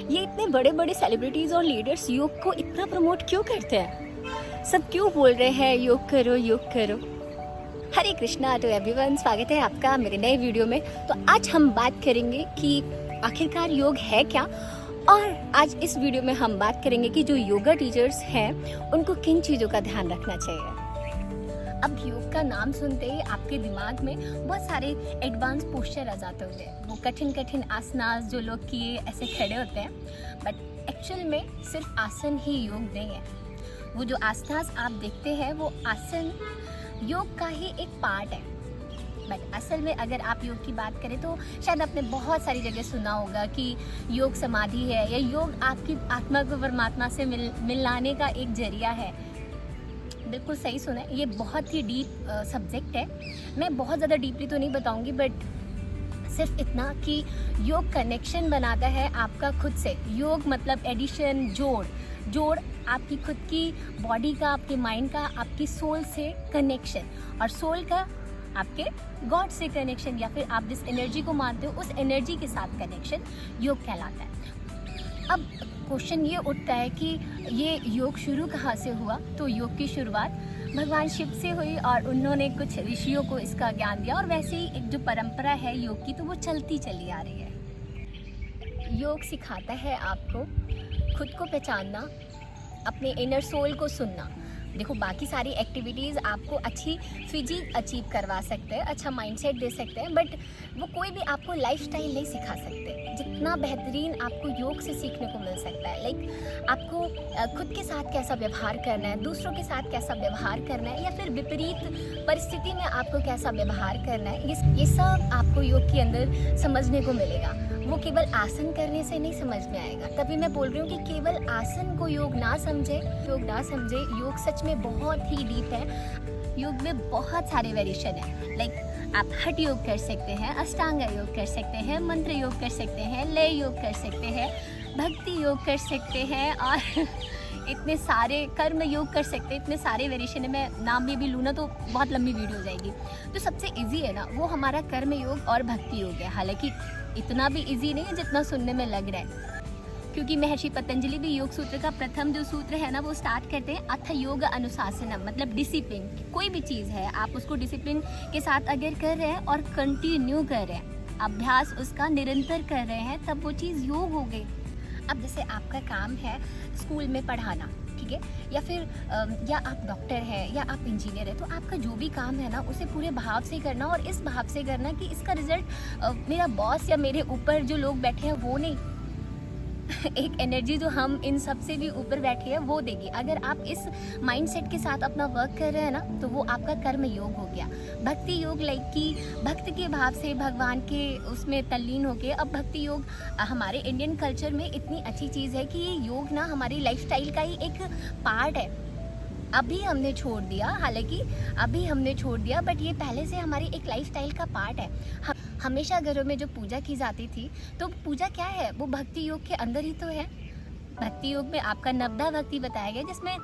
ये इतने बड़े बड़े सेलिब्रिटीज और लीडर्स योग को इतना प्रमोट क्यों करते हैं? सब क्यों बोल रहे हैं योग करो योग करो? हरे कृष्णा टू एवरीवन, स्वागत है आपका मेरे नए वीडियो में। तो आज हम बात करेंगे कि आखिरकार योग है क्या, और आज इस वीडियो में हम बात करेंगे कि जो योगा टीचर्स हैं उनको किन चीज़ों का ध्यान रखना चाहिए। अब योग का नाम सुनते ही आपके दिमाग में बहुत सारे एडवांस पोस्चर आ जाते होंगे, वो कठिन कठिन आसनास जो लोग किए ऐसे खड़े होते हैं, बट एक्चुअल में सिर्फ आसन ही योग नहीं है। वो जो आसनास आप देखते हैं वो आसन योग का ही एक पार्ट है। बट असल में अगर आप योग की बात करें तो शायद आपने बहुत सारी जगह सुना होगा कि योग समाधि है या योग आपकी आत्मा को परमात्मा से मिलाने का एक जरिया है। बिल्कुल सही सुना है, ये बहुत ही डीप सब्जेक्ट है। मैं बहुत ज़्यादा डीपली तो नहीं बताऊंगी, बट सिर्फ इतना कि योग कनेक्शन बनाता है आपका खुद से। योग मतलब एडिशन, जोड़ आपकी खुद की बॉडी का, आपके माइंड का, आपकी सोल से कनेक्शन, और सोल का आपके गॉड से कनेक्शन, या फिर आप जिस एनर्जी को मानते हो उस एनर्जी के साथ कनेक्शन योग कहलाता है। अब क्वेश्चन ये उठता है कि ये योग शुरू कहाँ से हुआ? तो योग की शुरुआत भगवान शिव से हुई और उन्होंने कुछ ऋषियों को इसका ज्ञान दिया, और वैसे ही एक जो परंपरा है योग की तो वो चलती चली आ रही है। योग सिखाता है आपको खुद को पहचानना, अपने इनर सोल को सुनना। देखो, बाकी सारी एक्टिविटीज़ आपको अच्छी फिजिक अचीव करवा सकते हैं, अच्छा माइंडसेट दे सकते हैं, बट वो कोई भी आपको लाइफस्टाइल नहीं सिखा सकते जितना बेहतरीन आपको योग से सीखने को मिल सकता है। लाइक आपको खुद के साथ कैसा व्यवहार करना है, दूसरों के साथ कैसा व्यवहार करना है, या फिर विपरीत परिस्थिति में आपको कैसा व्यवहार करना है, ये सब आपको योग के अंदर समझने को मिलेगा। वो केवल आसन करने से नहीं समझ में आएगा। तभी मैं बोल रही हूँ कि केवल आसन को योग ना समझे, योग सच में बहुत ही डीप है। योग में बहुत सारे वेरिएशन है। लाइक आप हठ योग कर सकते हैं, अष्टांग योग कर सकते हैं, मंत्र योग कर सकते हैं, लय योग कर सकते हैं, भक्ति योग कर सकते हैं, और इतने सारे कर्म योग कर सकते हैं। इतने सारे वेरिएशन है, मैं नाम में भी लूँ ना तो बहुत लंबी वीडियो हो जाएगी। तो सबसे इजी है ना वो हमारा कर्म योग और भक्ति योग है। हालांकि इतना भी इजी नहीं है जितना सुनने में लग रहा है, क्योंकि महर्षि पतंजलि भी योग सूत्र का प्रथम जो सूत्र है ना वो स्टार्ट करते हैं अथ योग अनुशासनम, मतलब डिसिप्लिन। कोई भी चीज़ है आप उसको डिसिप्लिन के साथ अगर कर रहे हैं और कंटिन्यू कर रहे हैं, अभ्यास उसका निरंतर कर रहे हैं, तब वो चीज़ योग हो गई। अब जैसे आपका काम है स्कूल में पढ़ाना, ठीक है, या फिर या आप डॉक्टर हैं या आप इंजीनियर हैं, तो आपका जो भी काम है ना उसे पूरे भाव से करना, और इस भाव से करना कि इसका रिजल्ट मेरा बॉस या मेरे ऊपर जो लोग बैठे हैं वो नहीं एक एनर्जी जो हम इन सब से भी ऊपर बैठे हैं वो देगी। अगर आप इस माइंडसेट के साथ अपना वर्क कर रहे हैं ना तो वो आपका कर्म योग हो गया। भक्ति योग लाइक कि भक्त के भाव से भगवान के उसमें तल्लीन हो गए। अब भक्ति योग हमारे इंडियन कल्चर में इतनी अच्छी चीज़ है कि ये योग ना हमारी लाइफस्टाइल का ही एक पार्ट है। अभी हमने छोड़ दिया, बट ये पहले से हमारी एक लाइफस्टाइल का पार्ट है। हमेशा घरों में जो पूजा की जाती थी, तो पूजा क्या है, वो भक्ति योग के अंदर ही तो है। भक्ति योग में आपका नवदा भक्ति बताया गया, जिसमें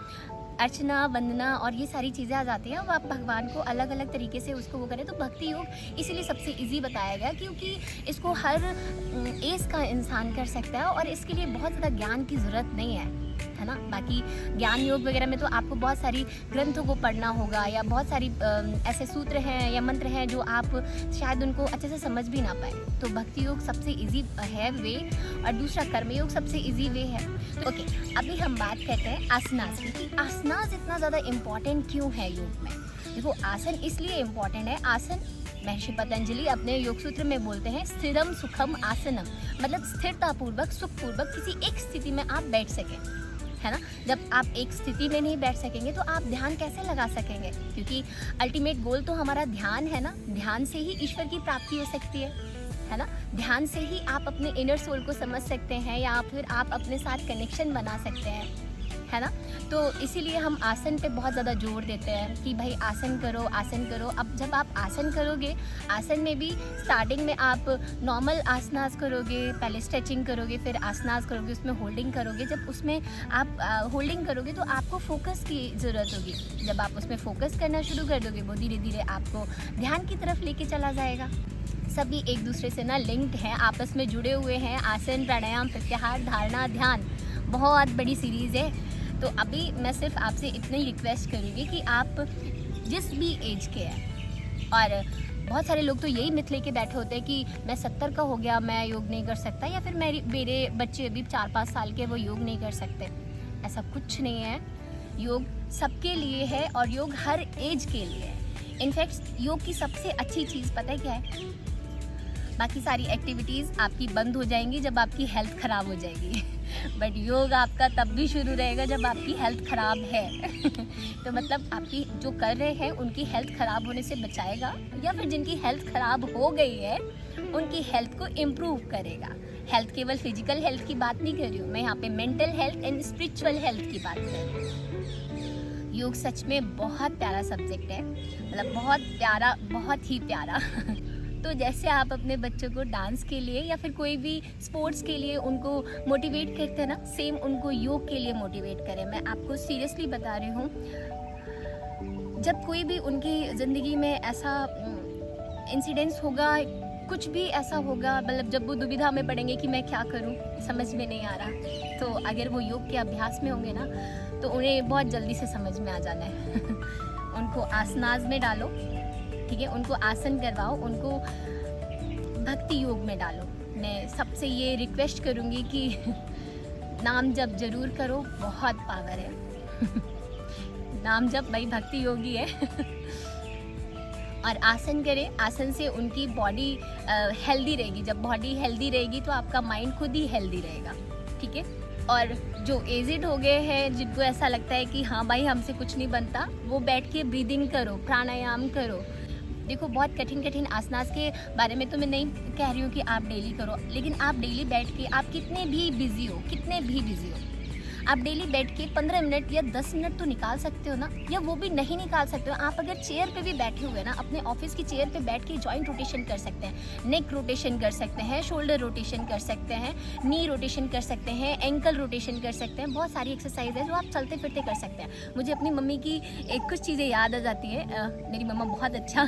अर्चना, वंदना और ये सारी चीज़ें आ जाती हैं। वो आप भगवान को अलग अलग तरीके से उसको वो करें, तो भक्ति योग इसीलिए सबसे इजी बताया गया, क्योंकि इसको हर एज का इंसान कर सकता है और इसके लिए बहुत ज़्यादा ज्ञान की ज़रूरत नहीं है ना। बाकी ज्ञान योग वगैरह में तो आपको बहुत सारी ग्रंथों को पढ़ना होगा, या बहुत सारी ऐसे सूत्र हैं या मंत्र हैं जो आप शायद उनको अच्छे से समझ भी ना पाए। तो भक्ति योग सबसे इजी है वे, और दूसरा कर्म योग सबसे इजी वे है। तो ओके, अभी हम बात करते हैं आसनास की। आसनास इतना ज़्यादा इम्पॉर्टेंट क्यों है योग में? देखो, आसन इसलिए इम्पॉर्टेंट है। आसन महर्षि पतंजलि अपने योग सूत्र में बोलते हैं स्थिरम सुखम आसनम, मतलब स्थिरतापूर्वक, सुखपूर्वक किसी एक स्थिति में आप बैठ सकें, है ना। जब आप एक स्थिति में नहीं बैठ सकेंगे तो आप ध्यान कैसे लगा सकेंगे? क्योंकि अल्टीमेट गोल तो हमारा ध्यान है ना। ध्यान से ही ईश्वर की प्राप्ति हो सकती है ना। ध्यान से ही आप अपने इनर सोल को समझ सकते हैं, या फिर आप अपने साथ कनेक्शन बना सकते हैं, है ना। तो इसीलिए हम आसन पे बहुत ज़्यादा जोर देते हैं कि भाई आसन करो, आसन करो। अब जब आप आसन करोगे, आसन में भी स्टार्टिंग में आप नॉर्मल आसनास करोगे, पहले स्ट्रेचिंग करोगे, फिर आसनास करोगे, उसमें होल्डिंग करोगे। जब उसमें आप होल्डिंग करोगे तो आपको फोकस की ज़रूरत होगी। जब आप उसमें फोकस करना शुरू कर दोगे, वो धीरे धीरे आपको ध्यान की तरफ लेके चला जाएगा। सभी एक दूसरे से ना लिंक्ड हैं, आपस में जुड़े हुए हैं। आसन, प्राणायाम, प्रत्याहार, धारणा, ध्यान, बहुत बड़ी सीरीज़ है। तो अभी मैं सिर्फ आपसे इतनी रिक्वेस्ट करूँगी कि आप जिस भी एज के हैं, और बहुत सारे लोग तो यही मिथ लेके बैठे होते हैं कि मैं 70 का हो गया, मैं योग नहीं कर सकता, या फिर मेरे बच्चे अभी 4-5 साल के, वो योग नहीं कर सकते। ऐसा कुछ नहीं है। योग सबके लिए है और योग हर एज के लिए है। इनफैक्ट योग की सबसे अच्छी चीज़ पता है क्या है? बाकी सारी एक्टिविटीज़ आपकी बंद हो जाएंगी जब आपकी हेल्थ ख़राब हो जाएगी बट योग आपका तब भी शुरू रहेगा जब आपकी हेल्थ ख़राब है तो मतलब आपकी जो कर रहे हैं उनकी हेल्थ ख़राब होने से बचाएगा, या फिर जिनकी हेल्थ ख़राब हो गई है उनकी हेल्थ को इम्प्रूव करेगा। हेल्थ केवल फिजिकल हेल्थ की बात नहीं कर रही हूँ मैं, यहाँ पे mental health and spiritual health की बात कर रही हूँ। योग सच में बहुत प्यारा सब्जेक्ट है, मतलब बहुत प्यारा, बहुत ही प्यारा तो जैसे आप अपने बच्चों को डांस के लिए या फिर कोई भी स्पोर्ट्स के लिए उनको मोटिवेट करते हैं ना, सेम उनको योग के लिए मोटिवेट करें। मैं आपको सीरियसली बता रही हूँ, जब कोई भी उनकी ज़िंदगी में ऐसा इंसिडेंट्स होगा, कुछ भी ऐसा होगा, मतलब जब वो दुविधा में पड़ेंगे कि मैं क्या करूं, समझ में नहीं आ रहा, तो अगर वो योग के अभ्यास में होंगे ना तो उन्हें बहुत जल्दी से समझ में आ जाना है उनको आसनाज में डालो, ठीक है, उनको आसन करवाओ, उनको भक्ति योग में डालो। मैं सबसे ये रिक्वेस्ट करूँगी कि नाम जप जरूर करो, बहुत पावर है नाम जप भाई भक्ति योगी है और आसन करें, आसन से उनकी बॉडी हेल्दी रहेगी। जब बॉडी हेल्दी रहेगी तो आपका माइंड खुद ही हेल्दी रहेगा, ठीक है। और जो एजिड हो गए हैं, जिनको ऐसा लगता है कि हाँ भाई हमसे कुछ नहीं बनता, वो बैठ के ब्रीदिंग करो, प्राणायाम करो। देखो बहुत कठिन आसनास के बारे में तो मैं नहीं कह रही हूँ कि आप डेली करो, लेकिन आप डेली बैठ के, आप कितने भी बिजी हो, आप डेली बैठ के 15 मिनट या 10 मिनट तो निकाल सकते हो ना, या वो भी नहीं निकाल सकते हो, आप अगर चेयर पे भी बैठे हुए ना, अपने ऑफिस की चेयर पे बैठ के जॉइंट रोटेशन कर सकते हैं, नेक रोटेशन कर सकते हैं, शोल्डर रोटेशन कर सकते हैं, नी रोटेशन कर सकते हैं, एंकल रोटेशन कर सकते हैं। बहुत सारी एक्सरसाइज है जो आप चलते फिरते कर सकते हैं। मुझे अपनी मम्मी की कुछ चीज़ें याद आ जाती है। मेरी मम्मा बहुत अच्छा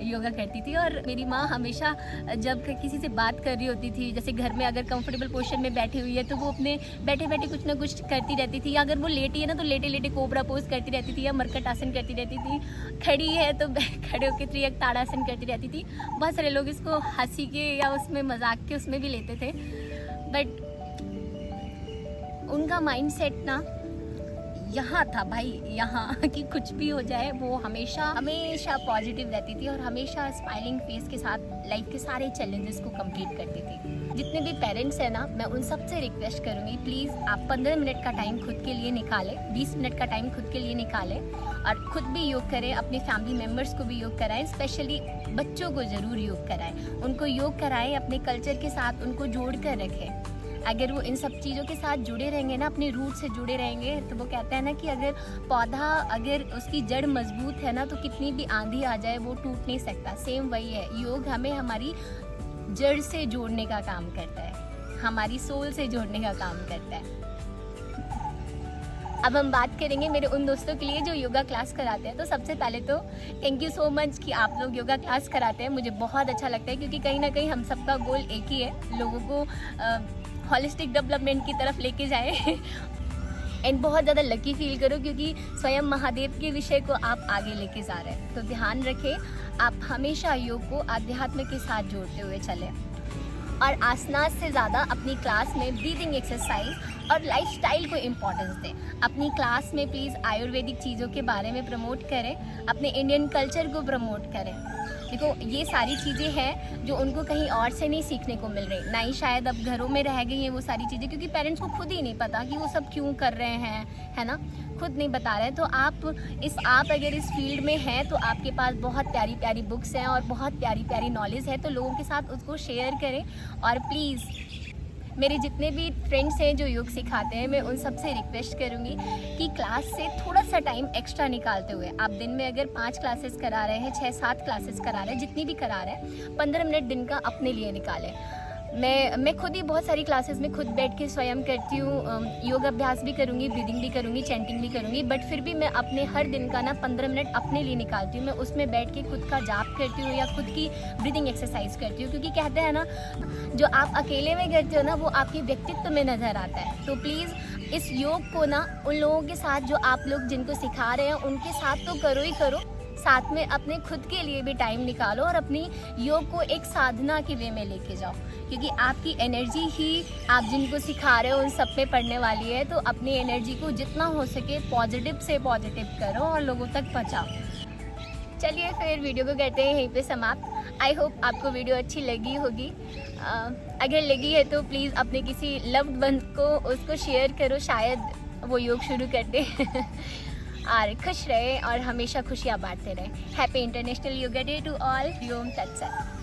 योगा करती थी, और मेरी माँ हमेशा जब किसी से बात कर रही होती थी, जैसे घर में अगर कंफर्टेबल पोजिशन में बैठी हुई है तो वो अपने बैठे बैठे कुछ ना कुछ करती रहती थी, या अगर वो लेटी है ना तो लेटे लेटे कोबरा पोज करती रहती थी, या मरकट आसन करती रहती थी, खड़ी है तो खड़े होकर त्रियक ताड़ासन करती रहती थी। बहुत सारे लोग इसको हंसी के या उसमें मजाक के उसमें भी लेते थे, बट उनका माइंडसेट ना यहाँ था भाई, यहाँ कि कुछ भी हो जाए वो हमेशा पॉजिटिव रहती थी और हमेशा स्माइलिंग फेस के साथ लाइफ के सारे चैलेंजेस को कंप्लीट करती थी। जितने भी पेरेंट्स हैं ना, मैं उन सबसे रिक्वेस्ट करूँगी, प्लीज़ आप 15 मिनट का टाइम खुद के लिए निकालें, 20 मिनट का टाइम खुद के लिए निकालें और खुद भी योग करें, अपनी फैमिली मेम्बर्स को भी योग कराएं, स्पेशली बच्चों को ज़रूर योग कराएं, उनको योग कराएं, अपने कल्चर के साथ उनको जोड़ कर रखें। अगर वो इन सब चीज़ों के साथ जुड़े रहेंगे ना, अपने रूट से जुड़े रहेंगे, तो वो कहते हैं ना कि अगर पौधा, अगर उसकी जड़ मजबूत है ना तो कितनी भी आंधी आ जाए वो टूट नहीं सकता। सेम वही है, योग हमें हमारी जड़ से जोड़ने का काम करता है, हमारी सोल से जोड़ने का काम करता है। अब हम बात करेंगे मेरे उन दोस्तों के लिए जो योगा क्लास कराते हैं। तो सबसे पहले तो थैंक यू सो मच कि आप लोग योगा क्लास कराते हैं, मुझे बहुत अच्छा लगता है, क्योंकि कहीं ना कहीं हम सबका गोल एक ही है, लोगों को होलिस्टिक डेवलपमेंट की तरफ लेके जाए एंड बहुत ज़्यादा लकी फील करो क्योंकि स्वयं महादेव के विषय को आप आगे लेके जा रहे हैं। तो ध्यान रखें, आप हमेशा योग को आध्यात्म के साथ जोड़ते हुए चलें, और आसनास से ज़्यादा अपनी क्लास में ब्रीदिंग एक्सरसाइज और लाइफस्टाइल को इम्पोर्टेंस दें। अपनी क्लास में प्लीज़ आयुर्वेदिक चीज़ों के बारे में प्रमोट करें, अपने इंडियन कल्चर को प्रमोट करें। देखो ये सारी चीज़ें हैं जो उनको कहीं और से नहीं सीखने को मिल रही, ना ही शायद अब घरों में रह गई हैं वो सारी चीज़ें, क्योंकि पेरेंट्स को खुद ही नहीं पता कि वो सब क्यों कर रहे हैं, है ना, खुद नहीं बता रहे। तो आप अगर इस फील्ड में हैं तो आपके पास बहुत प्यारी प्यारी बुक्स हैं और बहुत प्यारी प्यारी नॉलेज है, तो लोगों के साथ उसको शेयर करें। और प्लीज़ मेरे जितने भी फ्रेंड्स हैं जो योग सिखाते हैं, मैं उन सबसे रिक्वेस्ट करूँगी कि क्लास से थोड़ा सा टाइम एक्स्ट्रा निकालते हुए, आप दिन में अगर 5 क्लासेस करा रहे हैं, 6-7 क्लासेस करा रहे हैं, जितनी भी करा रहे हैं, 15 मिनट दिन का अपने लिए निकालें। मैं खुद ही बहुत सारी क्लासेस में खुद बैठ के स्वयं करती हूँ, योग अभ्यास भी करूँगी, ब्रीदिंग भी करूँगी, चैंटिंग भी करूँगी, बट फिर भी मैं अपने हर दिन का ना 15 मिनट अपने लिए निकालती हूँ। मैं उसमें बैठ के खुद का जाप करती हूँ या खुद की ब्रीदिंग एक्सरसाइज करती हूँ, क्योंकि कहते हैं ना, जो आप अकेले में करते हो ना वो आपके व्यक्तित्व में नज़र आता है। तो प्लीज़ इस योग को ना उन लोगों के साथ जो आप लोग जिनको सिखा रहे हैं उनके साथ तो करो ही करो, साथ में अपने खुद के लिए भी टाइम निकालो और अपनी योग को एक साधना के वे में लेके जाओ, क्योंकि आपकी एनर्जी ही आप जिनको सिखा रहे हो उन सब में पड़ने वाली है। तो अपनी एनर्जी को जितना हो सके पॉजिटिव से पॉजिटिव करो और लोगों तक पहुँचाओ। चलिए फिर वीडियो को करते हैं यहीं पे समाप्त। आई होप आपको वीडियो अच्छी लगी होगी। अगर लगी है तो प्लीज़ अपने किसी लव्ड वन को उसको शेयर करो, शायद वो योग शुरू कर दे और खुश रहे और हमेशा खुशियाँ बांटते रहे। Happy international yoga day to all. ओम तत्सत।